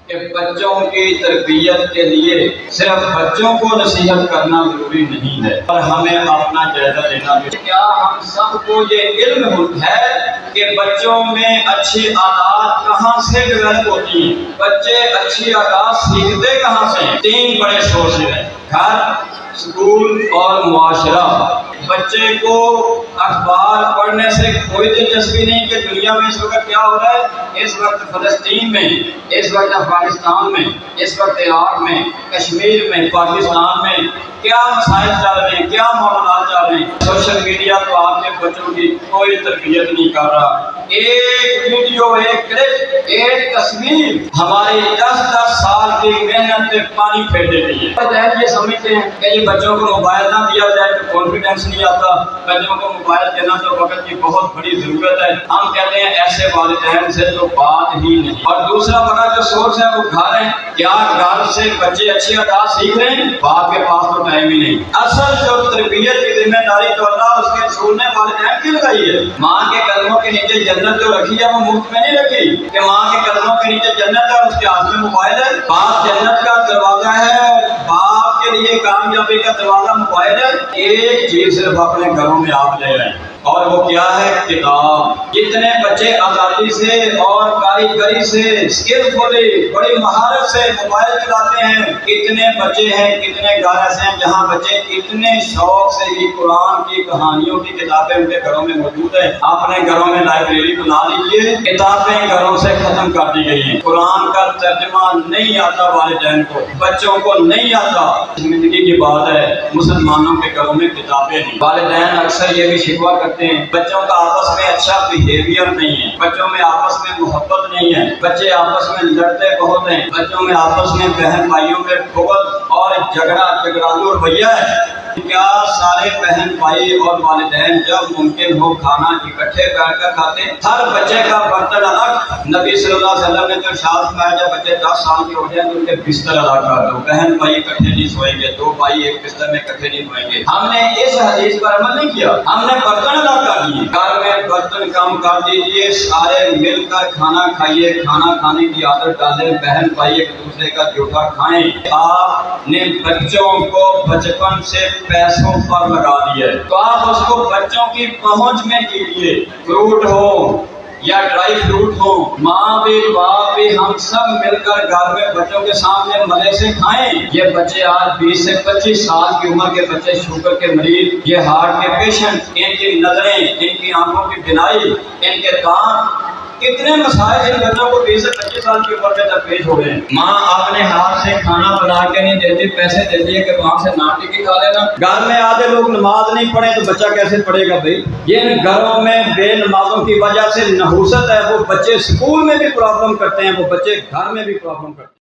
کہ بچوں کی تربیت کے لیے صرف بچوں کو نصیحت کرنا ضروری نہیں ہے، پر ہمیں اپنا جائزہ لینا بھی۔ کیا ہم سب کو یہ علم ہے کہ بچوں میں اچھی عادات کہاں سے ڈیولپ ہوتی ہیں؟ بچے اچھی عادات سیکھتے کہاں سے ہیں؟ تین بڑے سورسز ہیں: گھر، اسکول اور معاشرہ۔ بچے کو اخبار پڑھنے سے کوئی دلچسپی نہیں کہ دنیا میں اس وقت کیا ہو رہا ہے۔ اس وقت فلسطین میں، اس وقت افغانستان میں، اس وقت عراق میں، کشمیر میں، پاکستان میں کیا مسائل چل رہے ہیں، کیا معاملات چل رہے ہیں۔ سوشل میڈیا تو آپ کے بچوں کی کوئی تربیت نہیں کر رہا۔ ایک ویڈیو، ایک کلپ، ایک تصویر ہماری 10 سال کی محنت پہ پانی پھیر دیتی ہے۔ والدین یہ سمجھتے ہیں کہ یہ بچوں کو موبائل نہ دیا جائے تو کانفیڈنس نہیں آتا، بچوں کو موبائل دینا تو وقت کی بہت بڑی ضرورت ہے۔ ہم کہتے ہیں ایسے والدین سے تو بات ہی نہیں۔ اور دوسرا بڑا جو سورس ہے وہ گھر ہے۔ کیا گھر سے بچے اچھی عادات سیکھ رہے ہیں؟ باپ کے پاس تو ٹائم ہی نہیں۔ اصل جو تربیت کی ذمہ داری تو اللہ اس کے رسول نے والدین کی لگائی ہے۔ ماں کے قدموں کے نیچے جنت جو رکھی ہے وہ مفت میں نہیں رکھی کہ ماں کے قدموں کے نیچے جنت ہے اور اس کے ہاتھ میں موبائل ہے۔ باپ جنت کا دروازہ ہے، باپ کے لیے کامیابی کا دروازہ موبائل ہے۔ ایک چیز صرف اپنے گھروں میں آپ لے آئیں اور وہ کیا ہے؟ کتاب۔ کتنے بچے آزادی سے اور کاریگری سے، اسکلفلی، بڑی مہارت سے موبائل چلاتے ہیں۔ کتنے بچے ہیں، کتنے گھر ایسے ہیں جہاں بچے اتنے شوق سے ہی قرآن کی کہانیوں کی کتابیں ان کے گھروں میں موجود ہیں۔ اپنے گھروں میں لائبریری بنا لیجیے، کتابیں گھروں سے ختم کر دی گئی ہیں۔ قرآن کا ترجمہ نہیں آتا والدین کو، بچوں کو نہیں آتا۔ زندگی کی بات ہے، مسلمانوں کے گھروں میں کتابیں نہیں۔ والدین اکثر یہ بھی شکوہ کرتے ہیں بچوں کا آپس میں اچھا بیہیویئر نہیں ہے، بچوں میں آپس میں محبت نہیں ہے، بچے آپس میں لڑتے بہت ہیں، بچوں میں آپس میں بہن بھائیوں میں بغض اور جھگڑالو رویہ ہے۔ کیا سارے بہن بھائی اور والدین جب ممکن ہو کھانا اکٹھے بیٹھ کر کھاتے ہیں؟ ہر بچے کا برتن الگ۔ نبی صلی اللہ علیہ وسلم نے جو ارشاد فرمایا جب بچے 10 سال کے ہو جائیں تو ان کے بستر الگ کر دو، بہن بھائی اکٹھے نہیں سوئیں گے، 2 بھائی ایک بستر میں اکٹھے نہیں سوئیں گے۔ ہم نے اس حدیث پر عمل نہیں کیا، ہم نے برتن الگ کر دیے۔ گھر میں برتن کم کر دیجیے، سارے مل کر کھانا کھائیے، کھانا کھانے کی عادت ڈالیں، بہن بھائی ایک دوسرے کا جوٹا کھائیں۔ آپ نے بچوں کو بچپن سے پیسوں پر لگا دیا ہے تو آپ اس کو بچوں کی پہنچ میں کیجیے۔ فروٹ ہو یا ڈرائی فروٹ ہو، ماں بھی باپ بھی ہم سب مل کر گھر میں بچوں کے سامنے مزے سے کھائیں۔ یہ بچے آج 20 سے 25 سال کی عمر کے بچے، شوگر کے مریض، یہ ہارٹ کے پیشنٹ، ان کی نظریں، ان کی آنکھوں کی بینائی، ان کے دانت، کتنے مسائل ان بچوں کو 20 سے 25 سال کی عمر میں درپیش ہو گئے ہیں۔ ماں اپنے ہاتھ سے کھانا بنا کے نہیں دیتی، پیسے دے دیے کہ وہاں سے نان ٹکی کھا لینا۔ گھر میں آدھے لوگ نماز نہیں پڑھے تو بچہ کیسے پڑھے گا بھائی؟ جن گھروں میں بے نمازوں کی وجہ سے نحوست ہے وہ بچے اسکول میں بھی پرابلم کرتے ہیں، وہ بچے گھر میں بھی پرابلم کرتے ہیں۔